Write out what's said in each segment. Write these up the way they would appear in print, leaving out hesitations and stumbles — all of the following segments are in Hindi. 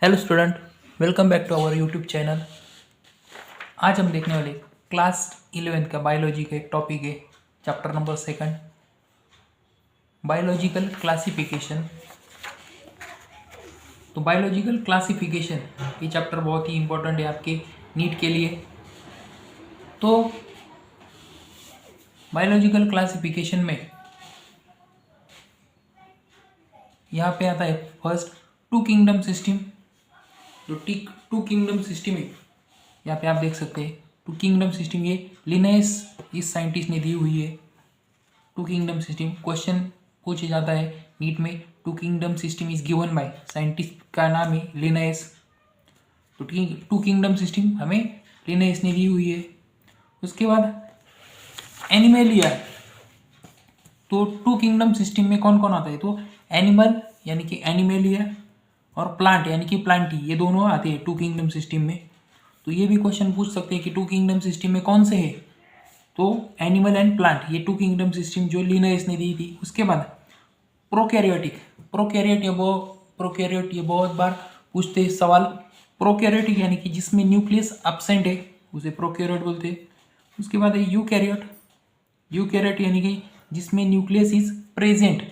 Hello student, welcome back to our YouTube channel. आज हम देखने वाले क्लास 11th का बायोलॉजी का एक टॉपिक है, चैप्टर नंबर 2 बायोलॉजिकल क्लासिफिकेशन। तो बायोलॉजिकल क्लासिफिकेशन ये चैप्टर बहुत ही इम्पोर्टेंट है आपके नीट के लिए। तो बायोलॉजिकल क्लासिफिकेशन में यहाँ पे आता है फर्स्ट टू किंगडम सिस्टम। जो टू किंगडम सिस्टम है यहाँ पे आप देख सकते हैं टू किंगडम सिस्टम, ये लिनेस इस साइंटिस्ट ने दी हुई है। टू किंगडम सिस्टम क्वेश्चन पूछा जाता है नीट में, two kingdom system is given by, scientist का नाम है लिनेस। तो टू किंगडम सिस्टम हमें लिनेस ने दी हुई है। उसके बाद एनिमलिया, तो टू किंगडम सिस्टम में कौन कौन आता है, तो एनिमल यानी कि एनिमलिया और प्लांट यानी कि प्लांटी, ये दोनों आते हैं टू किंगडम सिस्टम में। तो ये भी क्वेश्चन पूछ सकते हैं कि टू किंगडम सिस्टम में कौन से है, तो एनिमल एंड प्लांट, ये टू किंगडम सिस्टम जो लिनेस ने दी थी। उसके बाद प्रोकैरियोटिक, प्रोकैरियोट ये बहुत बार पूछते हैं सवाल। प्रोकैरियोटिक यानी कि जिसमें न्यूक्लियस एब्सेंट है उसे प्रोकैरियोट बोलते हैं। उसके बाद है यूकैरियोट, यूकैरियोट यानी कि जिसमें nucleus is present,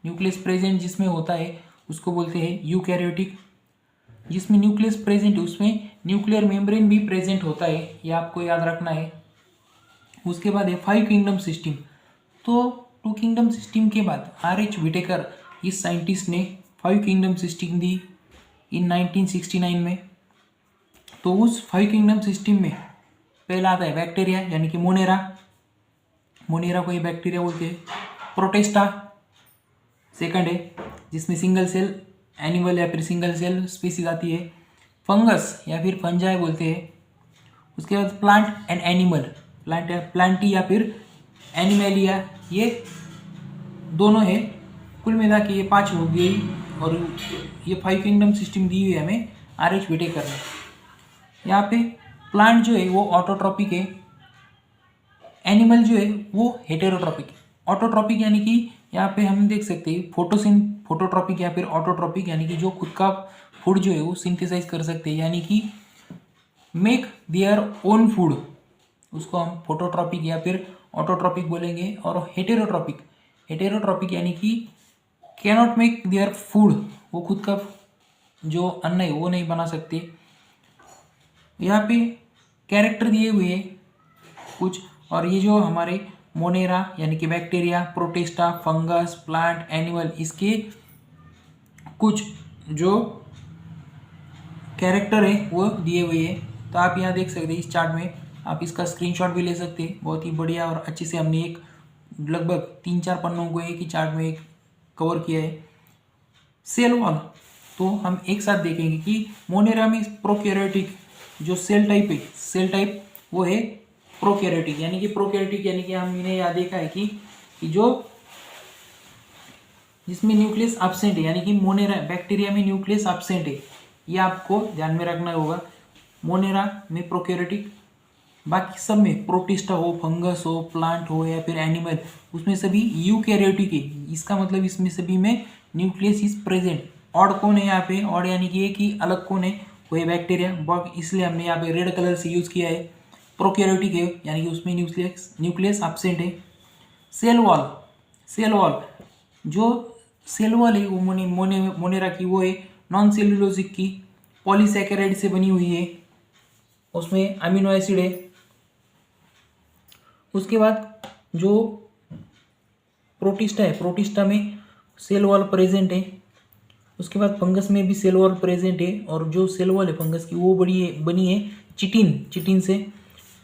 nucleus present जिसमें होता है उसको बोलते हैं यूकैरियोटिक। जिसमें न्यूक्लियस प्रेजेंट है उसमें न्यूक्लियर मेम्ब्रेन भी प्रेजेंट होता है, ये आपको याद रखना है। उसके बाद है 5 किंगडम सिस्टम। तो टू किंगडम सिस्टम के बाद R.H. विटेकर इस साइंटिस्ट ने 5 किंगडम सिस्टम दी इन 1969 में। तो उस 5 किंगडम सिस्टम में पहला आता है बैक्टीरिया यानी कि मोनेरा, मोनेरा को ये बैक्टीरिया बोलते हैं। प्रोटेस्टा सेकंड है जिसमें सिंगल सेल एनिमल या फिर सिंगल सेल स्पीसीज आती है। फंगस या फिर फंजाई बोलते हैं। उसके बाद प्लांट एंड एनिमल, प्लांटी या फिर एनिमलिया, ये दोनों है। कुल मिला के ये 5 हो गई और ये 5 किंगडम सिस्टम दी हुई है हमें R.H. विटेकर ने। यहाँ पे प्लांट जो है वो ऑटोट्रॉपिक है, एनिमल जो है वो हेटेरोट्रॉपिक। ऑटोट्रॉपिक यानी कि यहाँ पे हम देख सकते हैं फोटोट्रॉपिक या फिर ऑटोट्रॉपिक यानी कि जो खुद का फूड जो है वो सिंथेसाइज कर सकते हैं, यानी कि मेक देयर ओन फूड, उसको हम फोटोट्रॉपिक या फिर ऑटोट्रॉपिक बोलेंगे। और हेटेरोट्रॉपिक यानी कि कैनॉट मेक देयर फूड, वो खुद का जो अन्न है वो नहीं बना सकते। यहाँ पे कैरेक्टर दिए हुए हैं कुछ, और ये जो हमारे मोनेरा यानी कि bacteria, Protista, fungus, plant, animal, इसके कुछ जो कैरेक्टर है वो दिए हुए हैं। तो आप यहाँ देख सकते हैं इस चार्ट में, आप इसका स्क्रीनशॉट भी ले सकते हैं। बहुत ही बढ़िया और अच्छे से हमने एक लगभग 3-4 पन्नों को एक ही चार्ट में एक कवर किया है। सेल वॉल, तो हम एक साथ देखेंगे कि मोनेरा में प्रोकैरियोटिक जो सेल टाइप है, सेल टाइप वो है प्रोकैरियोटिक, यानी कि हमने यहाँ देखा है कि जो जिसमें न्यूक्लियस एब्सेंट है, यानी कि मोनेरा बैक्टीरिया में न्यूक्लियस एब्सेंट है, ये आपको ध्यान में रखना होगा। मोनेरा में प्रोकैरियोटिक, बाकी सब में प्रोटिस्टा हो, फंगस हो, प्लांट हो या फिर एनिमल, उसमें सभी यूकैरियोटिक है। इसका मतलब इसमें सभी में न्यूक्लियस इज प्रेजेंट। ऑड कौन है यहाँ पे, ऑड यानी कि एक ही अलग कौन है, वो है बैक्टीरिया, इसलिए हमने यहाँ पे रेड कलर से यूज किया है। प्रोकैरियोटिक है यानी कि उसमें न्यूक्लियस एब्सेंट है। सेल वॉल, जो सेल वॉल है वो मोनेरा की वो है नॉन सेल्यूलोजिक की, पॉलीसैकेराइड से बनी हुई है, उसमें अमीनो एसिड है। उसके बाद जो प्रोटिस्टा है, प्रोटिस्टा में सेल वॉल प्रेजेंट है। उसके बाद फंगस में भी सेल वॉल प्रेजेंट है, और जो सेल वॉल है फंगस की वो बनी है चिटिन से।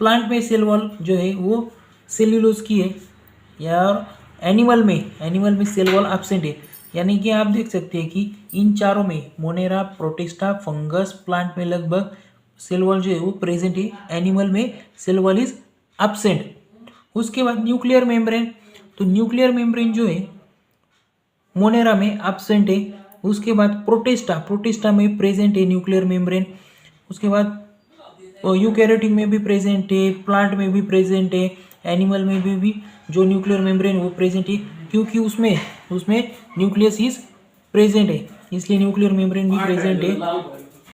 प्लांट में सेल वॉल जो है वो सेल्यूलोज की है, या एनिमल में सेल वॉल एब्सेंट है। यानी कि आप देख सकते हैं कि इन चारों में मोनेरा, प्रोटिस्टा, फंगस, प्लांट में लगभग सेल वॉल जो है वो प्रेजेंट है, एनिमल में सेल वॉल इज एब्सेंट। उसके बाद न्यूक्लियर मेम्ब्रेन, तो न्यूक्लियर मेम्ब्रेन जो है मोनेरा में एब्सेंट है। उसके बाद प्रोटिस्टा में प्रेजेंट है न्यूक्लियर मेम्ब्रेन। उसके बाद यूकैरियोटिक में भी प्रेजेंट है, प्लांट में भी प्रेजेंट है, एनिमल में भी जो न्यूक्लियर मेम्ब्रेन वो प्रेजेंट है, क्योंकि उसमें न्यूक्लियस इज प्रेजेंट है। इसलिए न्यूक्लियर मेम्ब्रेन भी प्रेजेंट है